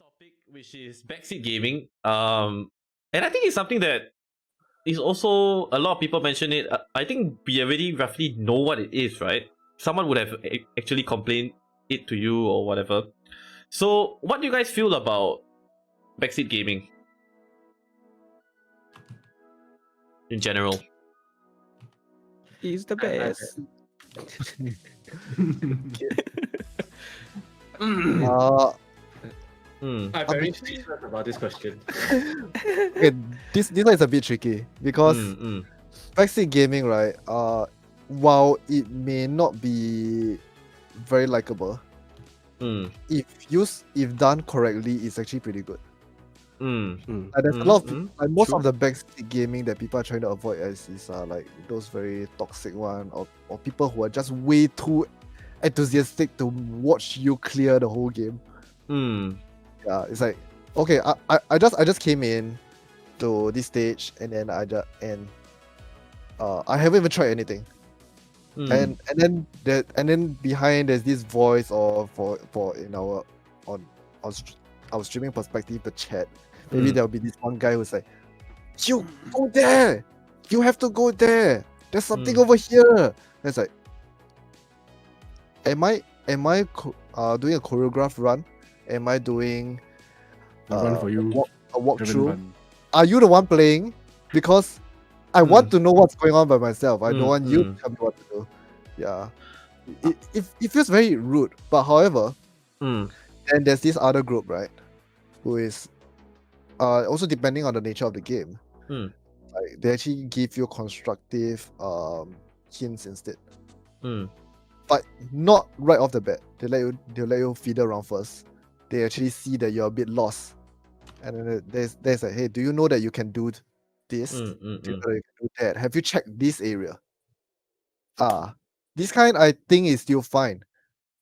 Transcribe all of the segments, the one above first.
topic, which is backseat gaming. And I think it's something that is also a lot of people mention it. I think we already roughly know what it is, right? Someone would have actually complained it to you or whatever. So, what do you guys feel about backseat gaming in general? He's the best. I'm very speechless about this question. Okay, this one is a bit tricky because backseat gaming, right? While it may not be very likable, if done correctly, it's actually pretty good. There's a lot of like most of the backseat gaming that people are trying to avoid is like those very toxic one or people who are just way too enthusiastic to watch you clear the whole game. Yeah, it's like okay, I just came in to this stage and then I haven't even tried anything. And then behind there's this voice for in our our streaming perspective, the chat. Maybe there'll be this one guy who's like, "You go there! You have to go there! There's something over here!" And it's like, am I doing a choreographed run? Am I doing run for you a walkthrough? Are you the one playing? Because I want to know what's going on by myself. I don't want you to tell me what to do. Yeah, it feels very rude. But however, then there's this other group, right, who is also depending on the nature of the game. Like they actually give you constructive hints instead. But not right off the bat. They'll let you feed around first. They actually see that you're a bit lost, and then there's like, hey, do you know that you can do this? Do you know that you can do that? Have you checked this area? This kind I think is still fine,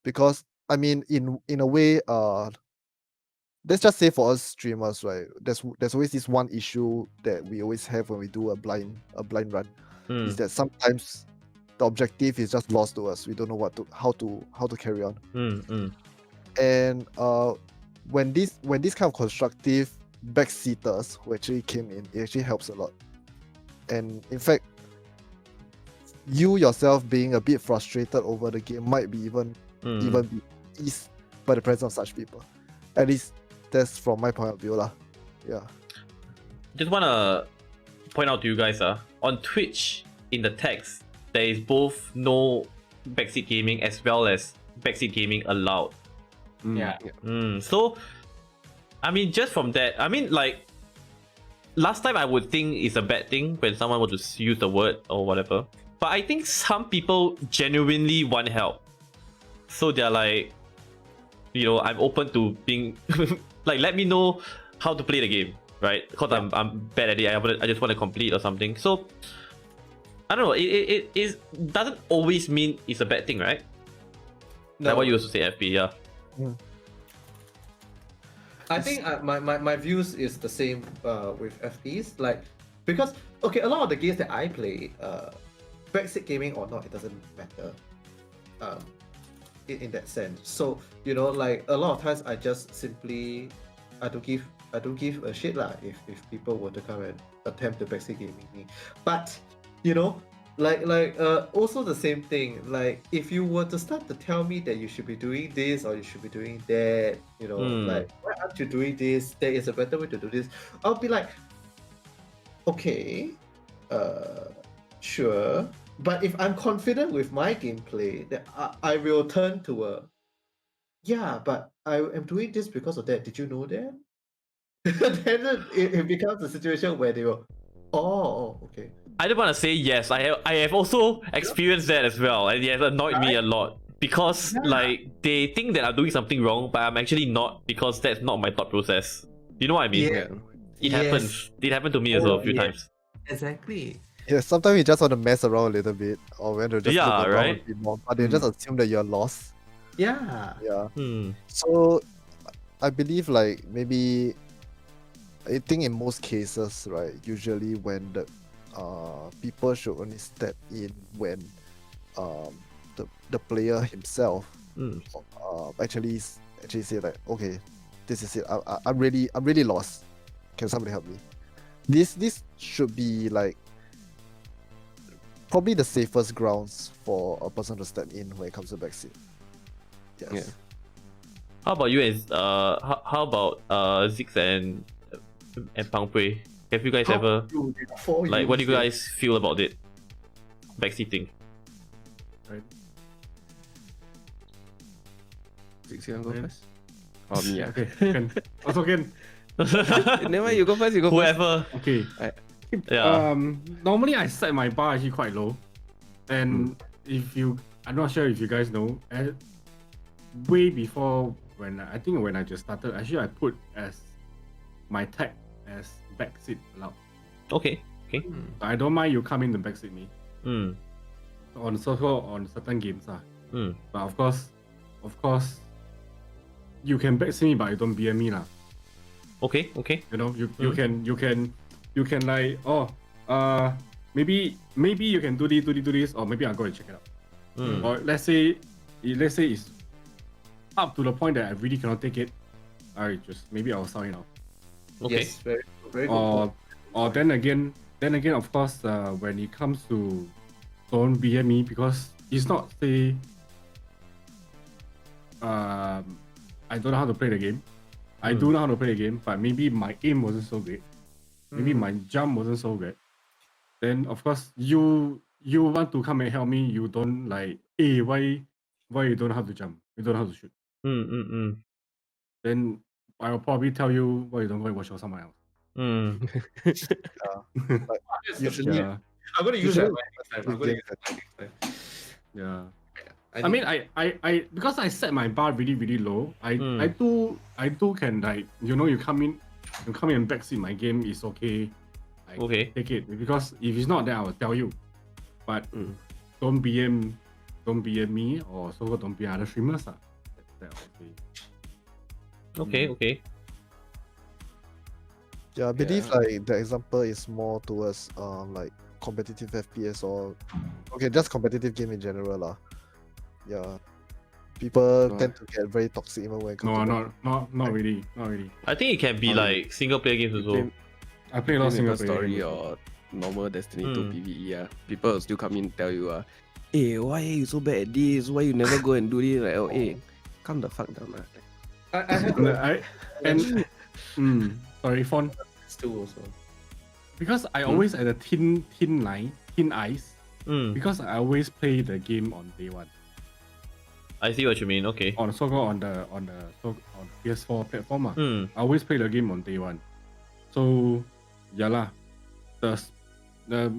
because I mean, in a way, let's just say for us streamers, right? There's always this one issue that we always have when we do a blind run, is that sometimes the objective is just lost to us. We don't know how to carry on. And when this kind of constructive backseaters who actually came in, it actually helps a lot. And in fact, you yourself being a bit frustrated over the game might be even be eased by the presence of such people. At least that's from my point of view lah. Yeah. Just wanna point out to you guys, on Twitch in the text there is both no backseat gaming as well as backseat gaming allowed. So, I mean, just from that, I mean, like, last time I would think it's a bad thing when someone were to use the word or whatever. But I think some people genuinely want help. So they're like, you know, I'm open to being, like, let me know how to play the game, right? Because I'm bad at it, I just want to complete or something. So, I don't know, it doesn't always mean it's a bad thing, right? No. Like what you used to say, FB, yeah. I think my views is the same with FPs, like, because okay, a lot of the games that I play, backseat gaming or not, it doesn't matter. In that sense, so you know, like a lot of times I just simply I don't give a shit lah if people were to come and attempt to backseat gaming me. But you know, like also the same thing, like if you were to start to tell me that you should be doing this or you should be doing that, you know, like, why aren't you doing this? There is a better way to do this. I'll be like, okay, sure, but if I'm confident with my gameplay, then I will turn to a, yeah, but I am doing this because of that. Did you know that? Then it becomes a situation where they go, oh, okay. I just want to say yes. I have also experienced that as well, and it has annoyed me a lot because like they think that I'm doing something wrong, but I'm actually not, because that's not my thought process. You know what I mean? Yeah. It happens. It happened to me as well a few times. Exactly. Yeah, sometimes you just want to mess around a little bit, or when to just look around right? a bit more, but they just assume that you're lost. Yeah. So I believe like maybe I think in most cases, right, usually when the people should only step in when the player himself actually say like, okay, this is it. I'm really lost. Can somebody help me? This should be like probably the safest grounds for a person to step in when it comes to backseat. Yes. Yeah. How about you and how about Zix and Pangpui? Have you guys ever like what do you guys feel about it? Backseating. Right. Six, you want to go first? Oh, me, yeah. Okay, can. Also can. Never mind, you go first, you go first. Whoever. Okay. Yeah. Normally I set my bar actually quite low, and I'm not sure if you guys know, way before when I just started, actually I put as my tag as backseat allowed. Okay. I don't mind you come in the backseat me Hmm. on certain games Hmm. but of course, you can backseat me, but you don't BM me lah. Okay. You know, you can like maybe you can do this, or maybe I'll go and check it out. Hmm. Or let's say it's up to the point that I really cannot take it. Maybe I'll sign out. Okay. Yes, very good. Or then again, of course, when it comes to don't BM me, because it's not say I don't know how to play the game. I do know how to play the game, but maybe my aim wasn't so great. Maybe my jump wasn't so great. Then of course you want to come and help me. You don't like, hey, why you don't know how to jump? You don't know how to shoot. Then I'll probably tell you why you don't go and watch someone else. But usually, Yeah. I'm gonna use that usually- next time. Yeah. I mean, I because I set my bar really, really low. I do can, like, you come in and backseat my game is okay. Okay. Take it, because if it's not, then I will tell you. But don't BM me, or so don't BM other streamers. That Okay. yeah, I believe like the example is more towards like competitive FPS or just competitive game in general lah. Yeah, people tend to get very toxic even when it comes to not really. I think it can be like single player games as well. I play a lot of single Story player. or normal Destiny 2 PvE, people will still come in and tell you, hey, why are you so bad at this? Why you never go and do this? Like, oh, hey, calm the fuck down. Sorry, Fawn. Still also. Because I always at a thin ice. Hmm. Because I always play the game on day one. I see what you mean. Okay. On PS4 platform. Hmm. I always play the game on day one. So yeah lah. There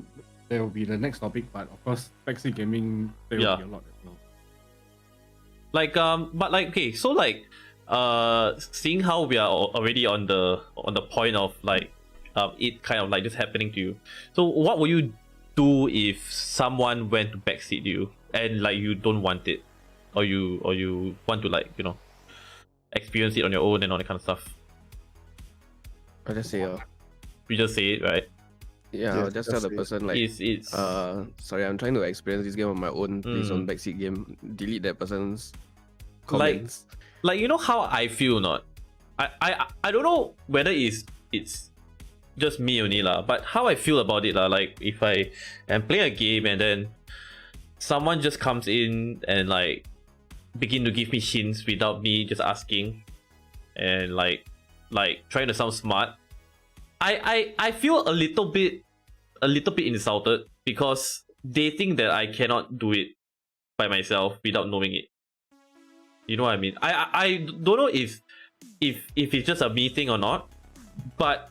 will be the next topic, but of course backseat gaming there will be a lot as well. Like but like okay, so like seeing how we are already on the point of like it kind of like just happening to you. So what will you do if someone went to backseat you and like you don't want it, or you want to like experience it on your own and all that kind of stuff? I'll just say, You just say it, right? yeah, I'll just tell the person, like, It's sorry, I'm trying to experience this game on my own. Please on backseat game. Delete that person's comments. like how I feel, not I don't know whether it's just me only lah, but how I feel about it lah, like if I am playing a game and then someone just comes in and like begin to give me hints without me just asking, and like trying to sound smart, I feel a little bit insulted, because they think that I cannot do it by myself without knowing it. You know what I mean? I don't know if it's just a me thing or not, but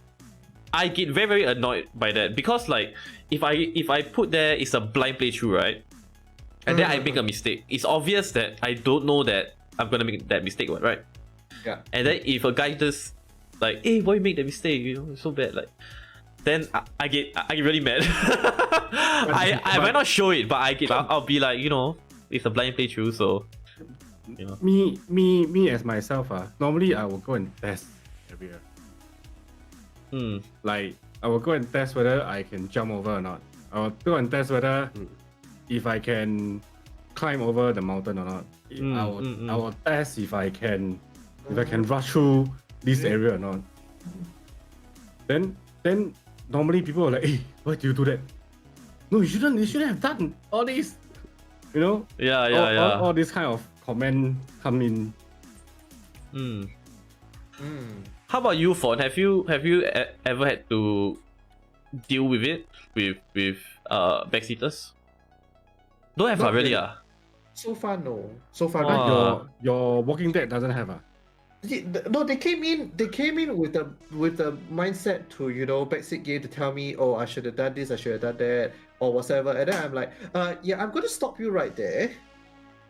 I get very, very annoyed by that, because like if I put there it's a blind playthrough, right? And then I make a mistake. It's obvious that I don't know that I'm gonna make that mistake, right? Yeah. And then if a guy just like, hey, why you make that mistake? It's so bad. Like, then I get really mad. I might not show it, but I'll be like, it's a blind playthrough, so Me as myself, normally I will go and test every year. Like, I will go and test whether I can jump over or not. I will go and test whether if I can climb over the mountain or not. I will test if I can rush through this area or not. Then normally people are like, hey, why do you do that? No, you shouldn't have done all this. You know? All this kind of comment come in. How about you, Fawn? Have you ever had to deal with it with backseaters? Don't have Not really. really. So far, no. So far, Wow. no. Your Walking Dead doesn't have No, they came in with the mindset to, you know, Backseat game to tell me, oh, I should have done this, I should have done that, or whatever. And then I'm like, yeah, I'm gonna stop you right there.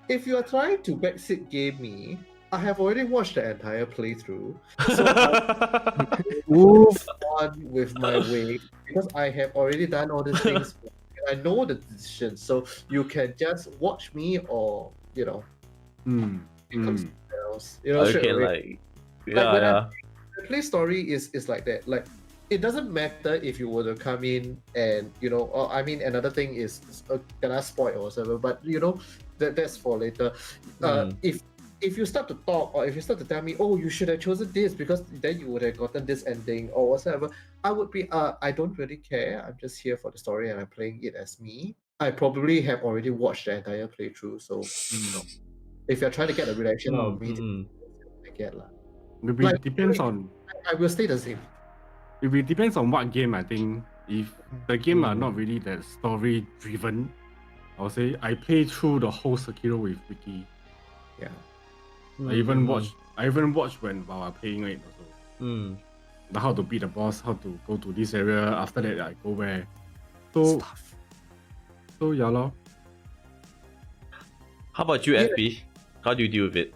If you are trying to Backseat game me, I have already watched the entire playthrough. So I move on with my way because I have already done all these things. I know the decisions, so you can just watch me, or you know, become something else. You know, straight Okay, away. like when yeah. the play story is like that. Like, it doesn't matter if you were to come in and, you know, or I mean, another thing is can I spoil or whatever, but you know, that's for later. If you start to talk, or if you start to tell me, oh, you should have chosen this because then you would have gotten this ending or whatever, I would be, I don't really care. I'm just here for the story and I'm playing it as me. I probably have already watched the entire playthrough, so you know, if you're trying to get a reaction out of me, I get lah. Maybe Like, depends on. I will stay the same. It depends on what game. I think if the game are not really that story driven, I'll say I play through the whole Sekiro with Vicky. Yeah. I even watch while I'm playing it also. How to beat the boss, how to go to this area. After that, I go where. So yeah, lor. How about you, FB? How do you deal with it?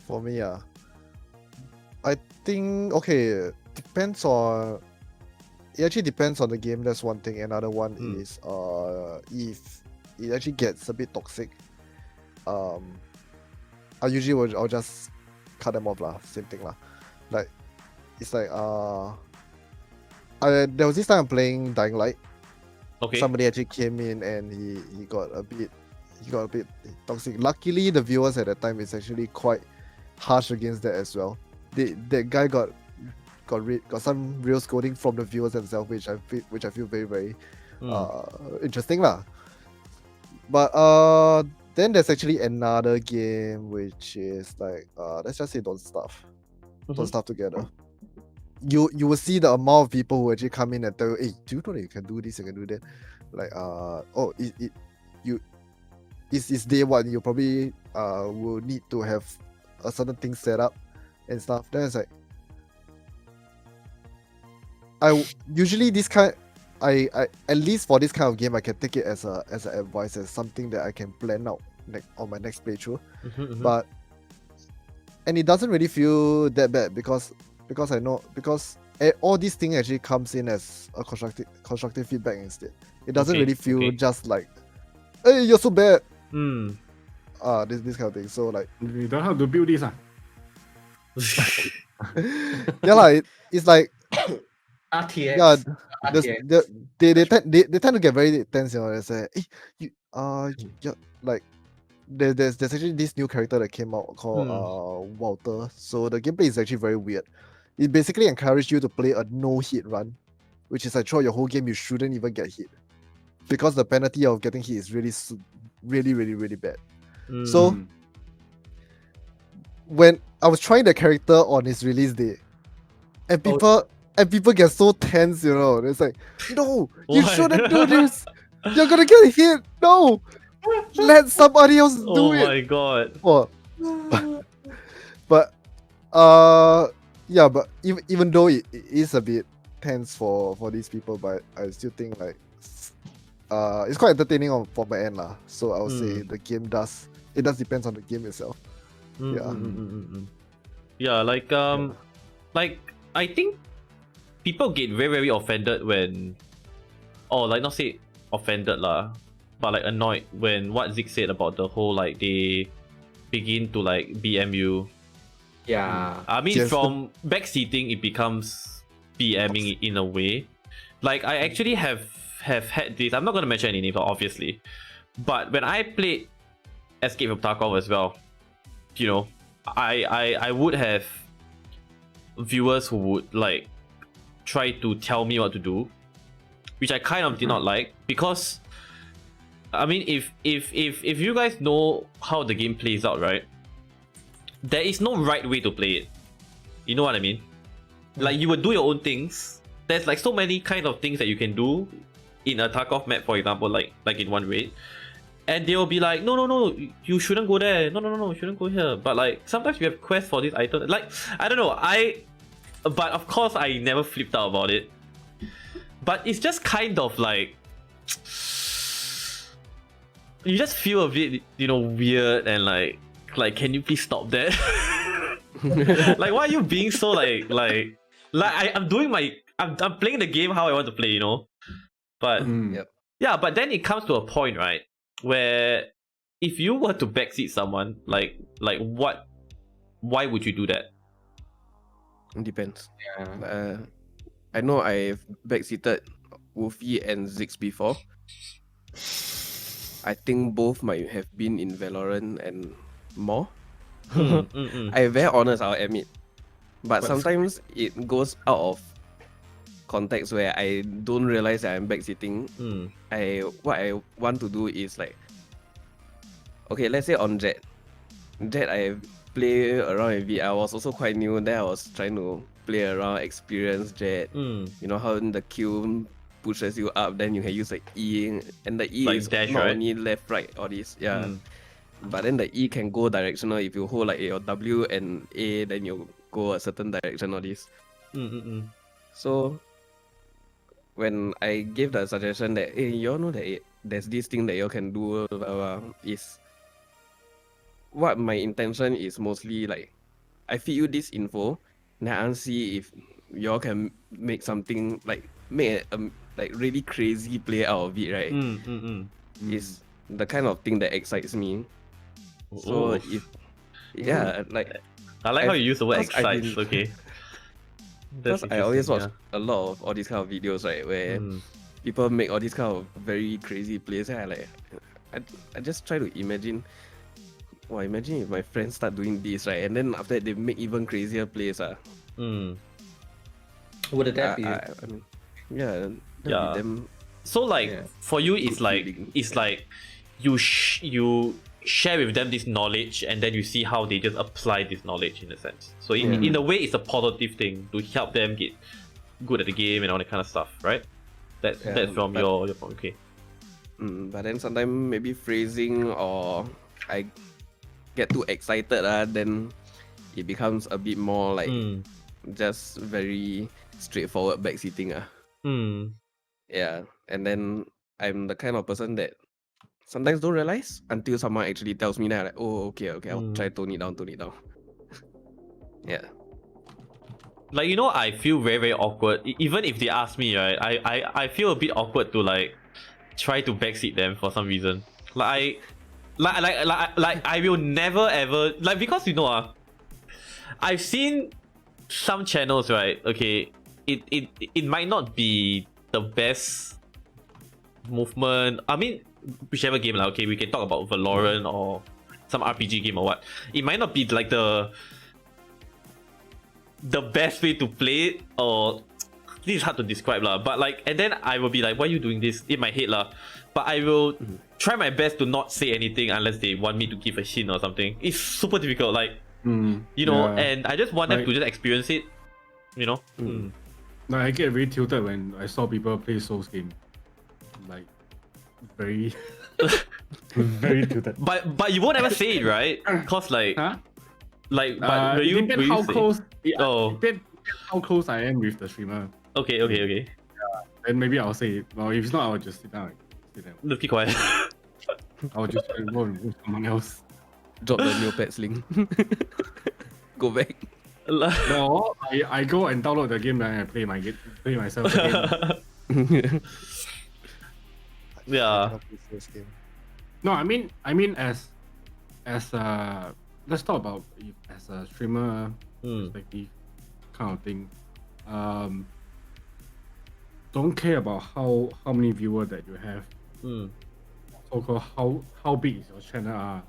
For me, I think okay, depends on. It actually depends on the game. That's one thing. Another one is if it actually gets a bit toxic, I usually I'll just cut them off lah. Same thing lah. Like, it's like there was this time I'm playing Dying Light. Okay. Somebody actually came in and he got a bit toxic. Luckily, the viewers at that time is actually quite harsh against that as well. That guy got some real scolding from the viewers themselves, which I feel very, very interesting lah. But then there's actually another game which is like let's just say Don't Starve together. You will see the amount of people who actually come in and tell you, hey, do you know that you can do this, you can do that? Like it's day one, you probably will need to have a certain thing set up and stuff. Then it's like I usually this kind I at least for this kind of game I can take it as an advice, as something that I can plan out on my next playthrough. But and it doesn't really feel that bad because I know all these things actually comes in as a constructive feedback instead. It doesn't really feel just like, hey, you're so bad. This kind of thing. So like, you don't have to build this yeah like it's like RTX. Yeah, they tend to get very tense, you know. They say, hey, yeah, like there's actually this new character that came out called Walter. So the gameplay is actually very weird. It basically encourages you to play a no hit run, which is like throughout your whole game you shouldn't even get hit, because the penalty of getting hit is really bad. So when I was trying the character on his release day, and people get so tense, you know. It's like, no, you shouldn't do this. You're gonna get hit. No, let somebody else do it. Oh my god. But yeah, but even though it is a bit tense for these people, but I still think like it's quite entertaining for my end lah. So I would say the game does depends on the game itself. Yeah, like I think people get very, very offended when, or like not say offended lah, but like annoyed when what Zeke said about the whole like they begin to like BMU. Yeah. I mean, from backseating it becomes BMing in a way. Like I actually have had this. I'm not gonna mention any names obviously, but when I played Escape from Tarkov as well, you know, I would have viewers who would like try to tell me what to do, which I kind of did not like, because I mean, if you guys know how the game plays out, right, there is no right way to play it. You know what I mean? Like, you would do your own things. There's like so many kind of things that you can do in a Tarkov map, for example, like in one raid, and they'll be like, no, you shouldn't go there. No, you shouldn't go here. But like, sometimes you have quests for this item. Like, I don't know. But of course, I never flipped out about it. But it's just kind of like, you just feel a bit, weird, and like, can you please stop that? Like, why are you being so like I'm doing I'm playing the game how I want to play, But Yep. yeah, but then it comes to a point, right, where if you were to backseat someone, like why would you do that? It depends. Yeah. I know I've backseated Wolfie and Ziggs before. I think both might have been in Valorant and more. I'm very honest, I'll admit. But sometimes it goes out of context where I don't realize that I'm backseating. What I want to do is like, okay, let's say on Jet. I play around with it. I was also quite new. Then I was trying to play around, experience Jet. You know how the Q pushes you up, then you can use the E, and the E Like is dash, not right? only left, right, all this. Yeah. But then the E can go directional. If you hold like your W and A, then you go a certain direction, all this. So when I gave the suggestion that, hey, you all know that there's this thing that you can do, is what my intention is mostly like, I feed you this info, then I see if y'all can make something like make a like really crazy play out of it, right? Is the kind of thing that excites me. So if like I like how you use the word because I've excites. been- Okay. Because That's I always watch interesting, a lot of all these kind of videos, right, where people make all these kind of very crazy plays. And I just try to imagine. Well, imagine if my friends start doing this, right, and then after that they make even crazier plays. Would that be? I mean, yeah, that'd Yeah. be them. So like, Yeah. for you, it's Good like feeling. you share with them this knowledge, and then you see how they just apply this knowledge in a sense. So in a way, it's a positive thing to help them get good at the game and all that kind of stuff, right? That's from but- your point. Okay. But then sometimes maybe phrasing or I get too excited, then it becomes a bit more like just very straightforward backseating. Yeah, and then I'm the kind of person that sometimes don't realize until someone actually tells me that, like, oh, okay, I'll try tone it down. Yeah. Like, I feel very, very awkward. Even if they ask me, right, I feel a bit awkward to like try to backseat them for some reason. Like I will never ever, like, because I've seen some channels, right? Okay, it might not be the best movement. I mean, whichever game, okay, we can talk about Valorant or some RPG game or what. It might not be like the best way to play it, or this is hard to describe lah. But like, and then I will be like, why are you doing this in my head lah? But I will try my best to not say anything unless they want me to give a hint or something. It's super difficult, like, and I just want them to just experience it, No, I get very tilted when I saw people play Souls game. Like, very, very tilted. But you won't ever say it, right? Cause like, Huh? like, but will It you? depends will how you say? close. Oh. It depends how close I am with the streamer. Okay. Then maybe I'll say it. Well, if it's not, I'll just sit down. Look, keep quiet. I'll just go and with someone else. Drop the Neopets link. Go back. No, I go and download the game and I play myself the game. Yeah. I cannot play this game. No, I mean as let's talk about as a streamer perspective kind of thing. Don't care about how many viewers that you have. So-called how big is your channel are.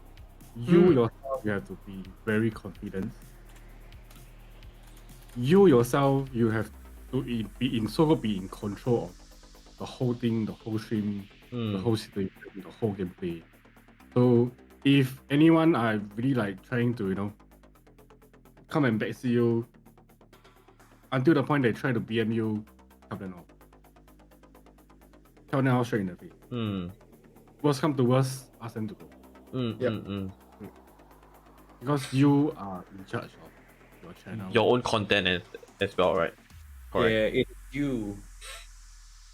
You yourself, you have to be very confident. you yourself, you have to be in control of the whole thing, the whole stream, the whole situation, the whole gameplay. So if anyone are really like trying to come and backseat you until the point they try to BM you, cut them off. Tell them how straight in the face. Worst come to worst, ask them to go. Because you are in charge of your channel. Your own content as well, right? Correct. Yeah, it's you.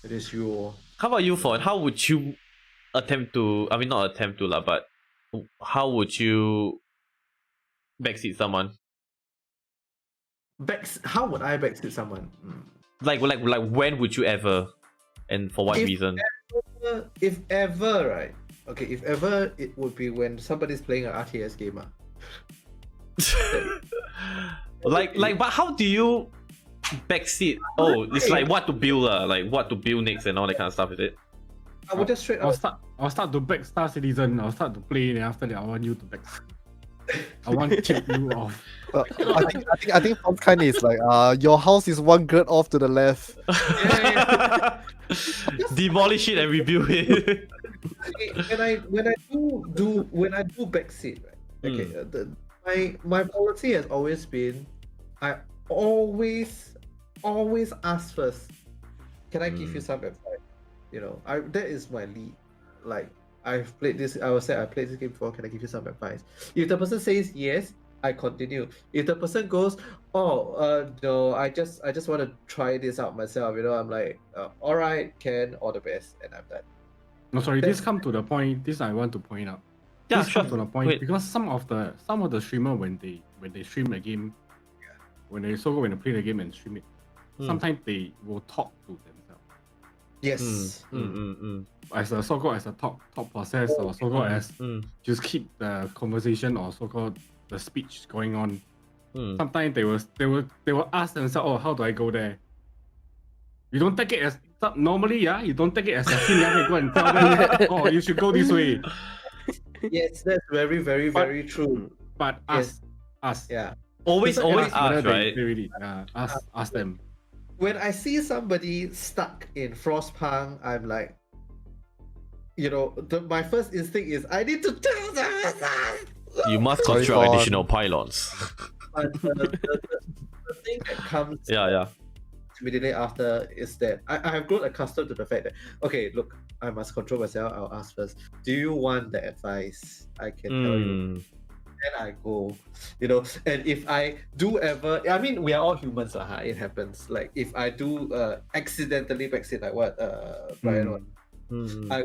It is you. How about you, Fawn? How would you attempt to? I mean, not attempt to, but how would you backseat someone? How would I backseat someone? Like when would you ever, and for what reason? If ever, right? Okay, if ever, it would be when somebody's playing an RTS game. But how do you backseat? Oh, it's like what to build, like what to build next and all that kind of stuff, is it? I would just straight up. I'll start to back Star Citizen. I'll start to play, and after that, I want you to back. I want to kick you off. I think Fawn's kind is like your house is one grid off to the left. Demolish it and rebuild it. When I do backseat, right? Okay, my policy has always been, I always ask first. Can I give you some advice? That is my lead. Like, I've played this. I will say I played this game before. Can I give you some advice? If the person says yes, I continue. If the person goes, no, I just want to try this out myself. I'm like, all right, can, all the best, and I'm done. No, sorry. This come to the point. This I want to point out. Yeah, this sure. come to the point Wait. because some of the streamer when they stream a game, when they play the game and stream it, sometimes they will talk to themselves. Yes. As a so-called as a talk process or so-called as just keep the conversation or so-called the speech going on. Sometimes they will ask themselves, oh, how do I go there? You don't take it as normally, you don't take it as a hint. You go and tell them, oh, you should go this way. Yes, that's very, very, very true. But Yes. us, Yeah. Always whether ask, right? They really ask them. When I see somebody stuck in Frostpunk, I'm like, my first instinct is I need to tell them. You must Sorry, construct Fawn. additional pylons. But the thing that comes Yeah. immediately after is that I have grown accustomed to the fact that, okay, look, I must control myself. I'll ask first. Do you want the advice? I can tell you. Then I go, and if I do ever, I mean, we are all humans, it happens. Like, if I do accidentally backseat, like what Brian I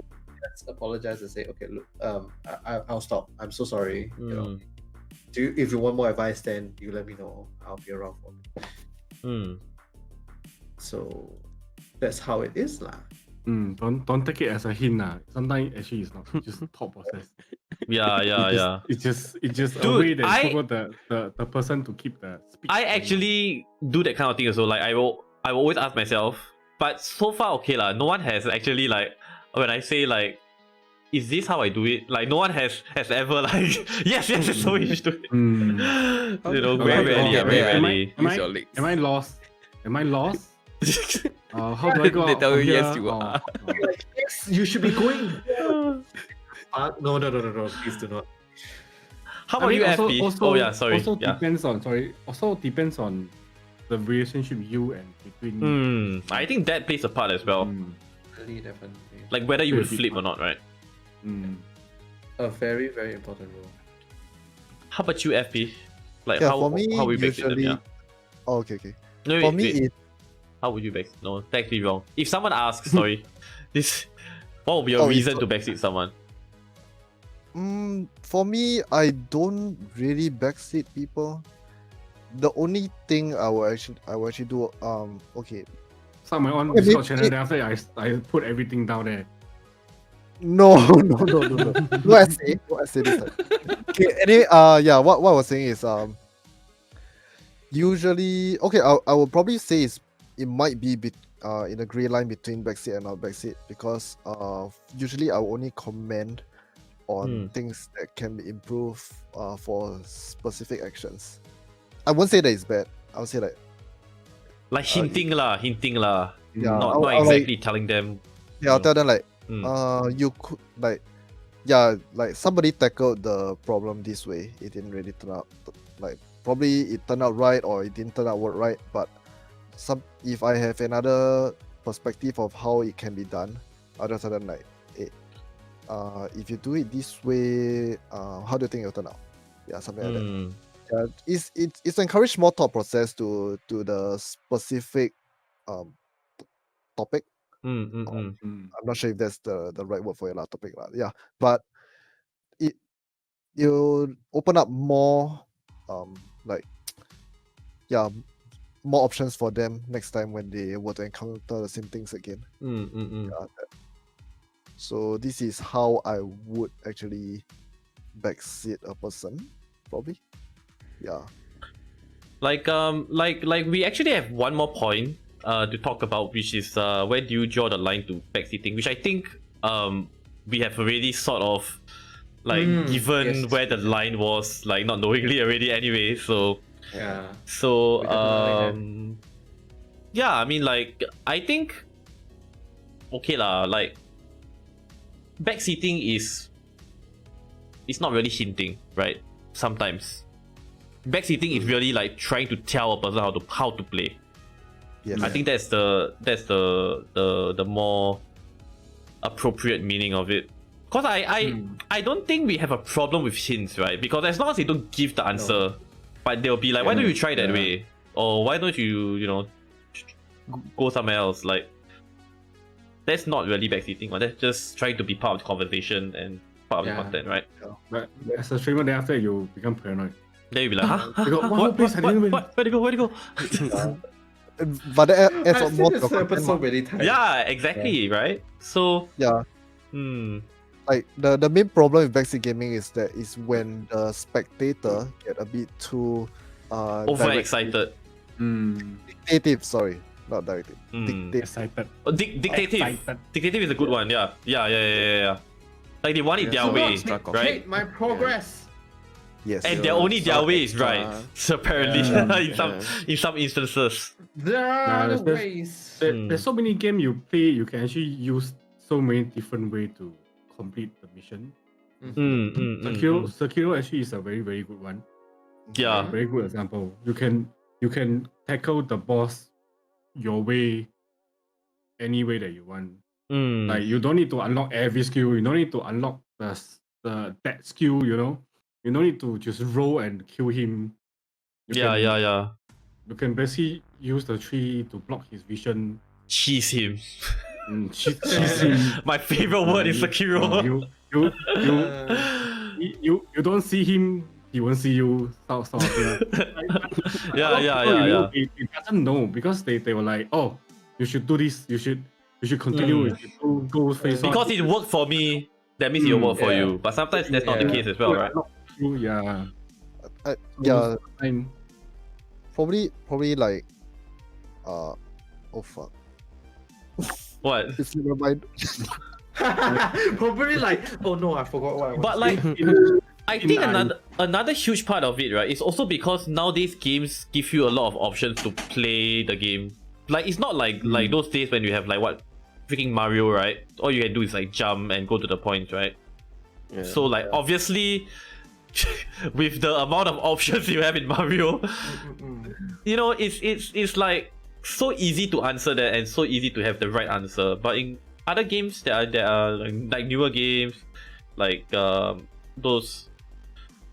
just apologize and say, okay, look, I'll stop. I'm so sorry. If you want more advice, then you let me know. I'll be around for you. So that's how it is, lah. Don't take it as a hint. Sometimes actually it's not. It's just thought process. Yeah. It's just Dude, a way that the person to keep the speech. I going. actually do that kind of thing also. Like I will always ask myself, but so far okay lah. No one has actually like when I say like, is this how I do it? Like no one has ever like yes, that's the way you do it. Very rarely. Am I lost? Am I lost? How do I go They out tell from you here? yes, you are. Yes, you should be going. No, please do not. How about you, FP? Also depends on the relationship you and between. I think that plays a part as well. Definitely. Like whether you would Very flip big or not, right? A very, very important role. How about you, FP? Like Yeah, how for me, how we backseat them? usually. Yeah. Oh, okay. No, For me, how would you backseat? No, that's me wrong. If someone asks, sorry, what would be a reason to backseat someone? For me, I don't really backseat people. The only thing I will actually do, okay. So my own Okay, Discord channel. Then after that, I put everything down there. No. No essay this time. Okay, anyway, what I was saying is, usually, okay, I will probably say it might be in a gray line between backseat and not backseat because usually I will only comment on things that can be improved for specific actions. I won't say that it's bad. I'll say that Like hinting lah. Yeah, Not I'll exactly telling them. Yeah, I'll tell them like, Mm. you could like, yeah, like somebody tackled the problem this way. It didn't really turn out like probably it turned out right or it didn't turn out right. But if I have another perspective of how it can be done, I'll just tell them like, if you do it this way, how do you think it'll turn out? Yeah, something like that. Yeah, it's encourage more thought process to the specific topic. I'm not sure if that's the right word for your topic, yeah. But you open up more like more options for them next time when they were to encounter the same things again. So this is how I would actually backseat a person, probably. Yeah. Like we actually have one more point to talk about, which is where do you draw the line to backseating, which I think we have already sort of like given where the line was, like not knowingly already anyway. So Yeah. so We yeah, I mean, like, I think okay lah, like backseating is not really hinting, right? Sometimes backseating is really like trying to tell a person how to play. Yes. I think that's the more appropriate meaning of it. Because I don't think we have a problem with hints, right? Because as long as they don't give the answer, but they'll be like, why don't you try that way? Or why don't you go somewhere else? Like, that's not really backseating, that's just trying to be part of the conversation and part of the content, right? But as a streamer, then after you become paranoid. Then you'll be like, huh? Where'd it go? But that adds I've on seen more to this your happen content. so many times. Yeah, exactly, right? So Yeah. Like the main problem with backseat gaming is that is when the spectator get a bit too overexcited. Dictative, sorry, not directive. Excited. Dictative. Dictative is a good one. Yeah. Like they want it their way, right? Dictate my progress. Yes. And their only their way is right. So apparently, in some instances, There are there's- ways. There's so many games you play, you can actually use so many different ways to complete the mission. Sekiro actually is a very, very good one. Yeah. Very good example. You can tackle the boss your way, any way that you want. Like you don't need to unlock every skill. You don't need to unlock that skill. You don't need to just roll and kill him. Yeah. You can basically use the tree to block his vision. Cheese him. Cheese him. My favorite word is Sekiro. You don't see him, he won't see you. Sort of thing. Yeah. He doesn't know because they were like, oh, you should do this. You should continue. You should go face on. Because it worked for me, that means it'll work for you. But sometimes that's not the case as well, right? Yeah. Yeah. Probably like oh fuck. What? It's never mind. Probably like, oh no, I forgot what I was But like, I think another huge part of it, right, is also because nowadays games give you a lot of options to play the game. Like, it's not like those days when you have like what freaking Mario, right? All you can do is like jump and go to the points, right? Yeah. So like obviously, with the amount of options you have in Mario, it's like so easy to answer that and so easy to have the right answer. But in other games that are like newer games, like those,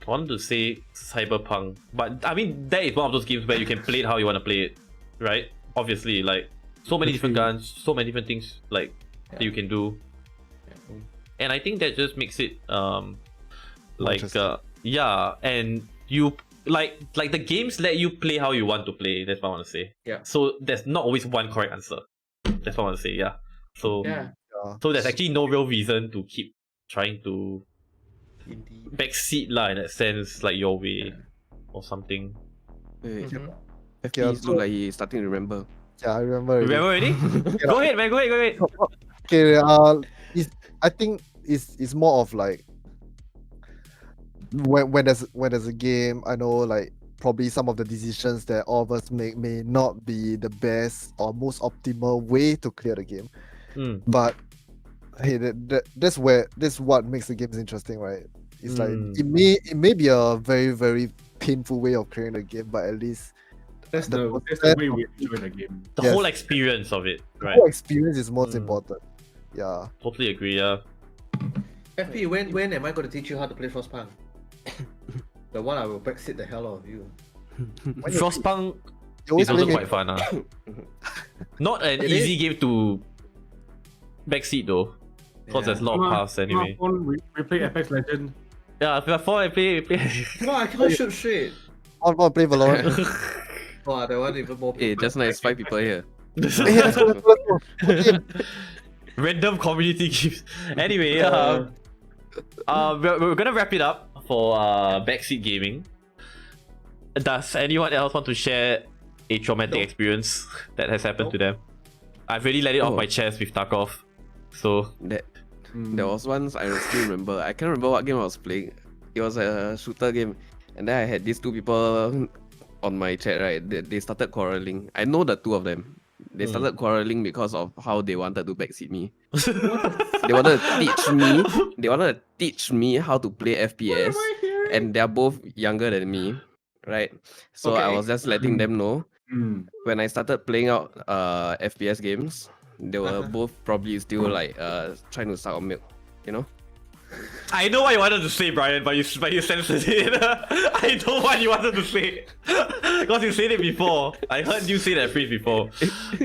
I wanted to say Cyberpunk, but I mean that is one of those games where you can play it how you want to play it, right? Obviously, like so many different guns, so many different things like that you can do, and I think that just makes it like and you like the games let you play how you want to play. That's what I want to say. Yeah. So there's not always one correct answer. That's what I want to say. Yeah. So so there's actually no real reason to keep trying to backseat lah, in that sense, like your way or something. FP's look like he's starting to remember. Yeah, I remember. Remember already? Go ahead, man. Go ahead. Okay. I think it's more of like when there's a game. I know like probably some of the decisions that all of us make may not be the best or most optimal way to clear the game. But hey, that's what makes the games interesting, right? It's like it may be a very, very painful way of clearing the game, but at least That's the way we enjoy the game. The whole experience of it, right? The whole experience is most important. Yeah. Totally agree, yeah. FP, when am I going to teach you how to play Frostpunk? The one I will backseat the hell out of you. Frostpunk You is always also play quite fun. Not an easy game to backseat though. Because there's a lot of paths anyway. We play Apex Legends. Yeah, before I play. No, I cannot shoot straight. I want to play Valorant. Wow, that one even more. Hey, just nice 5 people here. Hey, let's go. Okay. Random community games. Anyway, we're gonna wrap it up for Backseat Gaming. Does anyone else want to share a traumatic experience that has happened to them? I've really let it off my chest with Tarkov. So there was once I still remember. I can't remember what game I was playing. It was a shooter game, and then I had these 2 people on my chat. Right, they started quarreling. I know the 2 of them. They started quarreling because of how they wanted to backseat me. They wanted to teach me. They wanted to teach me how to play FPS, and they're both younger than me, right? So I was just letting them know. When I started playing out FPS games, they were both probably still like trying to suck on milk, you know. I know what you wanted to say, Brian, but you censored it. I know what you wanted to say because you said it before. I heard you say that phrase before.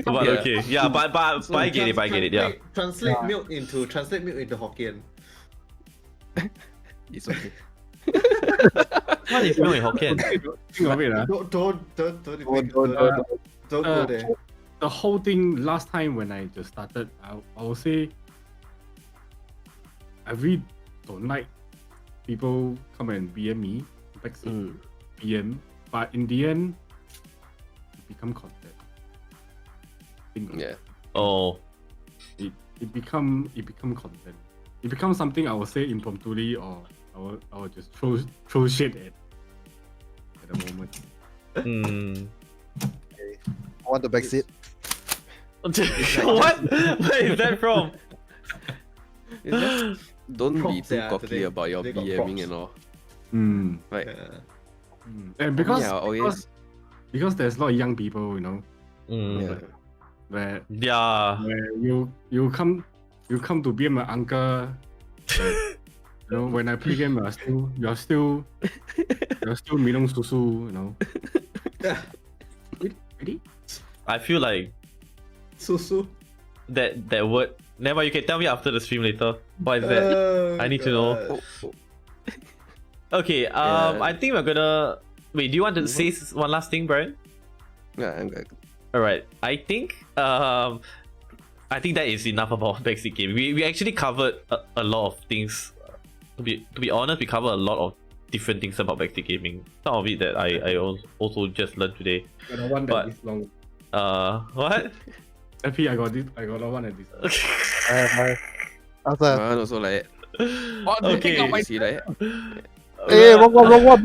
But okay, yeah, but I get it. Yeah. Translate milk into Hokkien. It's okay. What is milk in Hokkien? Think of it, Don't go there. the whole thing last time when I just started, I will say I really don't like people come and BM me, backseat BM, but in the end, it become content. Yeah. Oh. It become content. It becomes something I will say impromptu or I will just throw shit at the moment. I want to backseat. What? Where is that from? It's just, don't be Props, too yeah, cocky today about your they got BMing props. and all. Right. And because Yeah, always. because there's a lot of young people, you know, Yeah. where you come to be my uncle. You know, when I play game, you're still minong susu, you know. Ready? I feel like Susu. that word. Never, you can tell me after the stream later. What is that? I need to know. Okay, I think we're gonna wait. Do you want to say one last thing, Brian? Yeah, I'm good. All right. I think that is enough about Backseat Gaming. We actually covered a lot of things. To be honest, we covered a lot of different things about Backseat Gaming. Some of it that I also just learned today. I got one that this long. What? FP, I got the one at this. Outside. Mine also like Okay. see like Hey, wrong one.